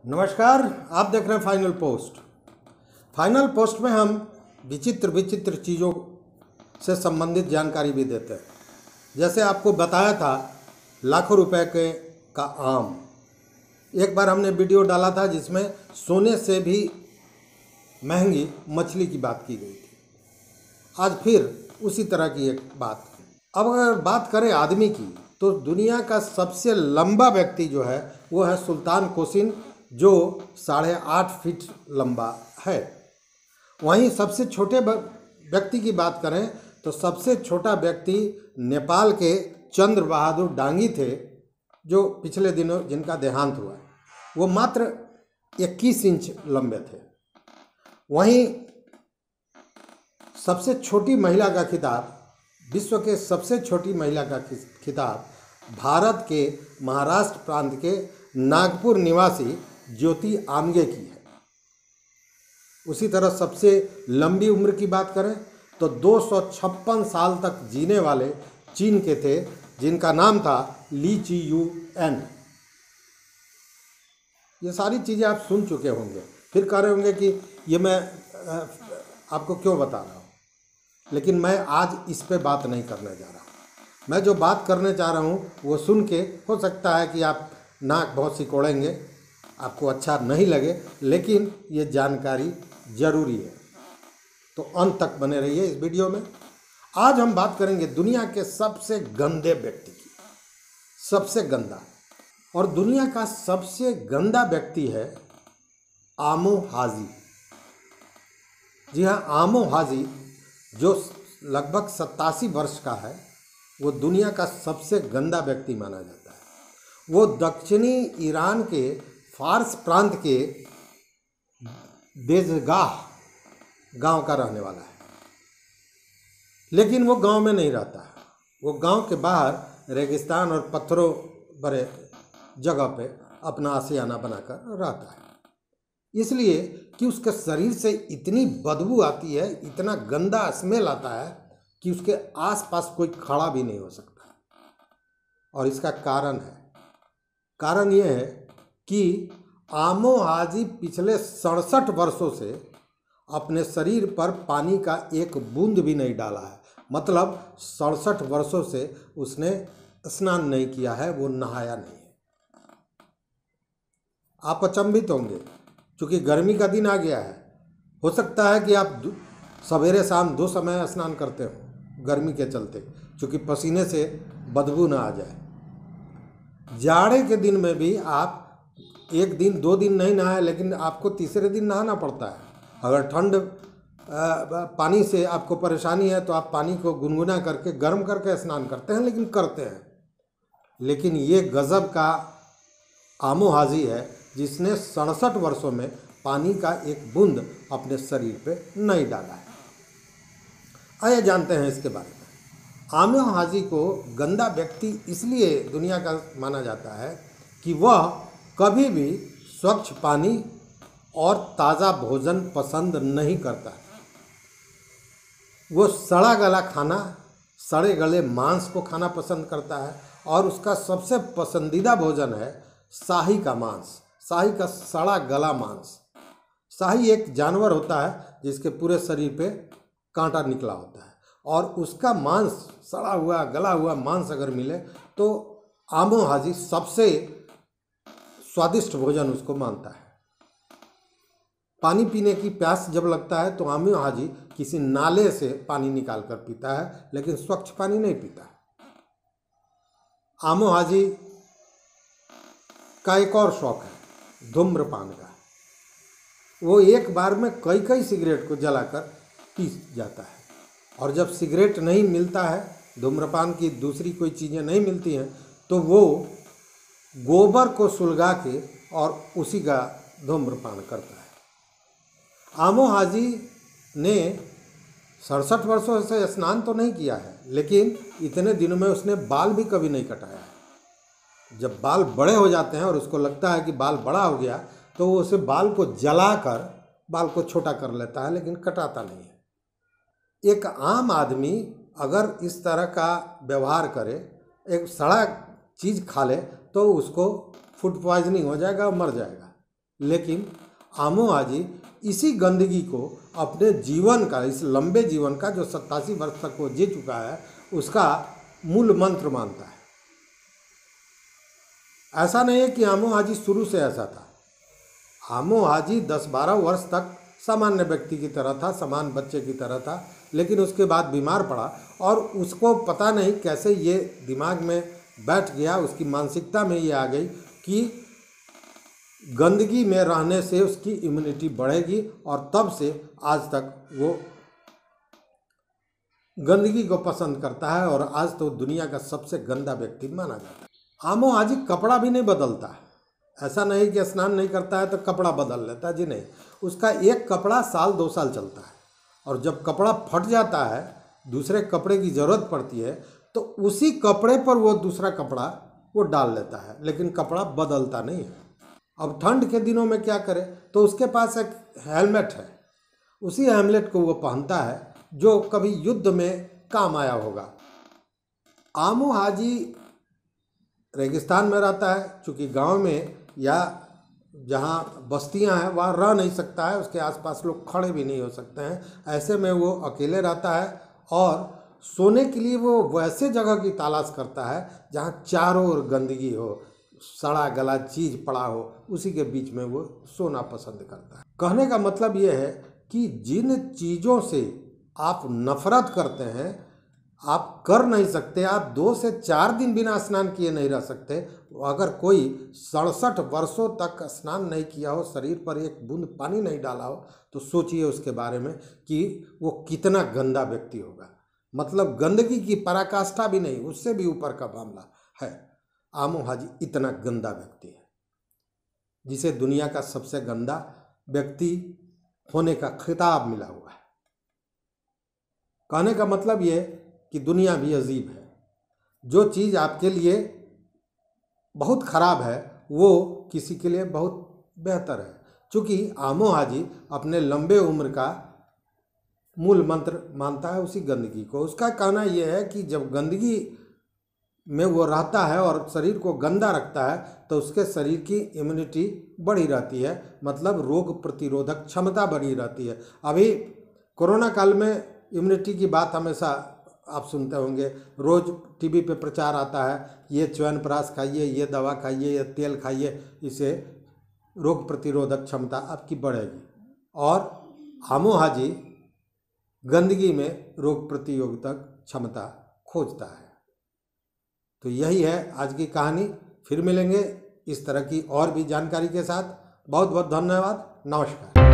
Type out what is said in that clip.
नमस्कार, आप देख रहे हैं फाइनल पोस्ट। फाइनल पोस्ट में हम विचित्र विचित्र चीज़ों से संबंधित जानकारी भी देते हैं। जैसे आपको बताया था लाखों रुपए का आम। एक बार हमने वीडियो डाला था जिसमें सोने से भी महंगी मछली की बात की गई थी। आज फिर उसी तरह की एक बात। अब अगर बात करें आदमी की, तो दुनिया का सबसे लंबा व्यक्ति जो है वो है सुल्तान कोसिन, जो 8.5 फीट लंबा है। वहीं सबसे छोटे व्यक्ति की बात करें तो सबसे छोटा व्यक्ति नेपाल के चंद्र बहादुर डांगी थे, जो पिछले दिनों जिनका देहांत हुआ। वो मात्र 21 इंच लंबे थे। वहीं सबसे छोटी महिला का खिताब, विश्व के सबसे छोटी महिला का खिताब भारत के महाराष्ट्र प्रांत के नागपुर निवासी ज्योति आमगे की है। उसी तरह सबसे लंबी उम्र की बात करें तो 256 साल तक जीने वाले चीन के थे, जिनका नाम था ली ची यू एन। ये सारी चीज़ें आप सुन चुके होंगे, फिर कह रहे होंगे कि ये मैं आपको क्यों बता रहा हूँ। लेकिन मैं आज इस पे बात नहीं करने जा रहा हूँ। मैं जो बात करने जा रहा हूँ वो सुन के हो सकता है कि आप नाक बहुत सिकोड़ेंगे, आपको अच्छा नहीं लगे, लेकिन ये जानकारी ज़रूरी है, तो अंत तक बने रहिए इस वीडियो में। आज हम बात करेंगे दुनिया के सबसे गंदे व्यक्ति की। सबसे गंदा, और दुनिया का सबसे गंदा व्यक्ति है आमो हाजी। जी हाँ, आमो हाजी जो लगभग 87 वर्ष का है, वो दुनिया का सबसे गंदा व्यक्ति माना जाता है। वो दक्षिणी ईरान के फारस प्रांत के बेजगाह गांव का रहने वाला है, लेकिन वो गांव में नहीं रहता है। वो गांव के बाहर रेगिस्तान और पत्थरों भरे जगह पे अपना आशियाना बनाकर रहता है, इसलिए कि उसके शरीर से इतनी बदबू आती है, इतना गंदा स्मेल आता है कि उसके आसपास कोई खड़ा भी नहीं हो सकता। और इसका कारण यह है कि आमो हाजी पिछले 67 वर्षों से अपने शरीर पर पानी का एक बूंद भी नहीं डाला है। मतलब 67 वर्षों से उसने स्नान नहीं किया है, वो नहाया नहीं है। आप अचंभित होंगे, क्योंकि गर्मी का दिन आ गया है। हो सकता है कि आप सवेरे शाम 2 समय स्नान करते हो गर्मी के चलते, क्योंकि पसीने से बदबू ना आ जाए। जाड़े के दिन में भी आप 1 दिन 2 दिन नहीं नहाए, लेकिन आपको तीसरे दिन नहाना पड़ता है। अगर ठंड पानी से आपको परेशानी है तो आप पानी को गुनगुना करके गर्म करके स्नान करते हैं, लेकिन करते हैं। लेकिन ये गजब का आमो हाजी है जिसने 67 वर्षों में पानी का एक बूंद अपने शरीर पे नहीं डाला है। आइए जानते हैं इसके बारे में। आमो हाजी को गंदा व्यक्ति इसलिए दुनिया का माना जाता है कि वह कभी भी स्वच्छ पानी और ताज़ा भोजन पसंद नहीं करता है। वो सड़ा गला खाना, सड़े गले मांस को खाना पसंद करता है, और उसका सबसे पसंदीदा भोजन है शाही का मांस, शाही का सड़ा गला मांस। शाही एक जानवर होता है जिसके पूरे शरीर पे कांटा निकला होता है, और उसका मांस, सड़ा हुआ गला हुआ मांस अगर मिले तो आमो हाजी सबसे स्वादिष्ट भोजन उसको मानता है। पानी पीने की प्यास जब लगता है तो आमो हाजी किसी नाले से पानी निकाल कर पीता है, लेकिन स्वच्छ पानी नहीं पीता। आमो हाजी का एक और शौक है धूम्रपान का। वो एक बार में कई सिगरेट को जलाकर पी जाता है, और जब सिगरेट नहीं मिलता है, धूम्रपान की दूसरी कोई चीज़ें नहीं मिलती हैं, तो वो गोबर को सुलगा के और उसी का धूम्रपान करता है। आमो हाजी ने 67 वर्षों से स्नान तो नहीं किया है, लेकिन इतने दिनों में उसने बाल भी कभी नहीं कटाया है। जब बाल बड़े हो जाते हैं और उसको लगता है कि बाल बड़ा हो गया, तो वो उसे बाल को जलाकर बाल को छोटा कर लेता है, लेकिन कटाता नहीं है। एक आम आदमी अगर इस तरह का व्यवहार करे, एक सड़ा चीज़ खा ले, तो उसको फूड पॉइजनिंग हो जाएगा और मर जाएगा। लेकिन आमो हाजी इसी गंदगी को अपने जीवन का, इस लंबे जीवन का जो 87 वर्ष तक वो जी चुका है, उसका मूल मंत्र मानता है। ऐसा नहीं है कि आमो हाजी शुरू से ऐसा था। आमो हाजी 10-12 वर्ष तक सामान्य व्यक्ति की तरह था, सामान्य बच्चे की तरह था, लेकिन उसके बाद बीमार पड़ा और उसको पता नहीं कैसे ये दिमाग में बैठ गया, उसकी मानसिकता में ये आ गई कि गंदगी में रहने से उसकी इम्यूनिटी बढ़ेगी, और तब से आज तक वो गंदगी को पसंद करता है और आज तो दुनिया का सबसे गंदा व्यक्ति माना जाता है। आमो हाजी कपड़ा भी नहीं बदलता है। ऐसा नहीं कि स्नान नहीं करता है तो कपड़ा बदल लेता है, जी नहीं। उसका एक कपड़ा साल 2 साल चलता है, और जब कपड़ा फट जाता है, दूसरे कपड़े की ज़रूरत पड़ती है, तो उसी कपड़े पर वो दूसरा कपड़ा वो डाल लेता है, लेकिन कपड़ा बदलता नहीं है। अब ठंड के दिनों में क्या करे, तो उसके पास एक हेलमेट है, उसी हेलमेट को वो पहनता है जो कभी युद्ध में काम आया होगा। आमो हाजी रेगिस्तान में रहता है, चूँकि गांव में या जहाँ बस्तियां हैं वहाँ रह नहीं सकता है, उसके आसपास लोग खड़े भी नहीं हो सकते हैं। ऐसे में वो अकेले रहता है और सोने के लिए वो वैसे जगह की तलाश करता है जहाँ चारों ओर गंदगी हो, सड़ा गला चीज़ पड़ा हो, उसी के बीच में वो सोना पसंद करता है। कहने का मतलब ये है कि जिन चीज़ों से आप नफरत करते हैं, आप कर नहीं सकते, आप 2 से 4 दिन बिना स्नान किए नहीं रह सकते। अगर कोई 67 वर्षों तक स्नान नहीं किया हो, शरीर पर एक बूंद पानी नहीं डाला हो, तो सोचिए उसके बारे में कि वो कितना गंदा व्यक्ति होगा। मतलब गंदगी की पराकाष्ठा भी नहीं, उससे भी ऊपर का मामला है। आमो हाजी इतना गंदा व्यक्ति है जिसे दुनिया का सबसे गंदा व्यक्ति होने का खिताब मिला हुआ है। कहने का मतलब ये कि दुनिया भी अजीब है। जो चीज़ आपके लिए बहुत ख़राब है वो किसी के लिए बहुत बेहतर है। चूँकि आमो हाजी अपने लंबे उम्र का मूल मंत्र मानता है उसी गंदगी को। उसका कहना यह है कि जब गंदगी में वो रहता है और शरीर को गंदा रखता है तो उसके शरीर की इम्यूनिटी बढ़ी रहती है, मतलब रोग प्रतिरोधक क्षमता बढ़ी रहती है। अभी कोरोना काल में इम्यूनिटी की बात हमेशा आप सुनते होंगे, रोज़ टीवी पे प्रचार आता है, ये च्यवनप्राश खाइए, ये दवा खाइए, ये तेल खाइए, इससे रोग प्रतिरोधक क्षमता आपकी बढ़ेगी। और आमो हाजी गंदगी में रोग प्रतिरोधक क्षमता खोजता है। तो यही है आज की कहानी। फिर मिलेंगे इस तरह की और भी जानकारी के साथ। बहुत बहुत धन्यवाद। नमस्कार।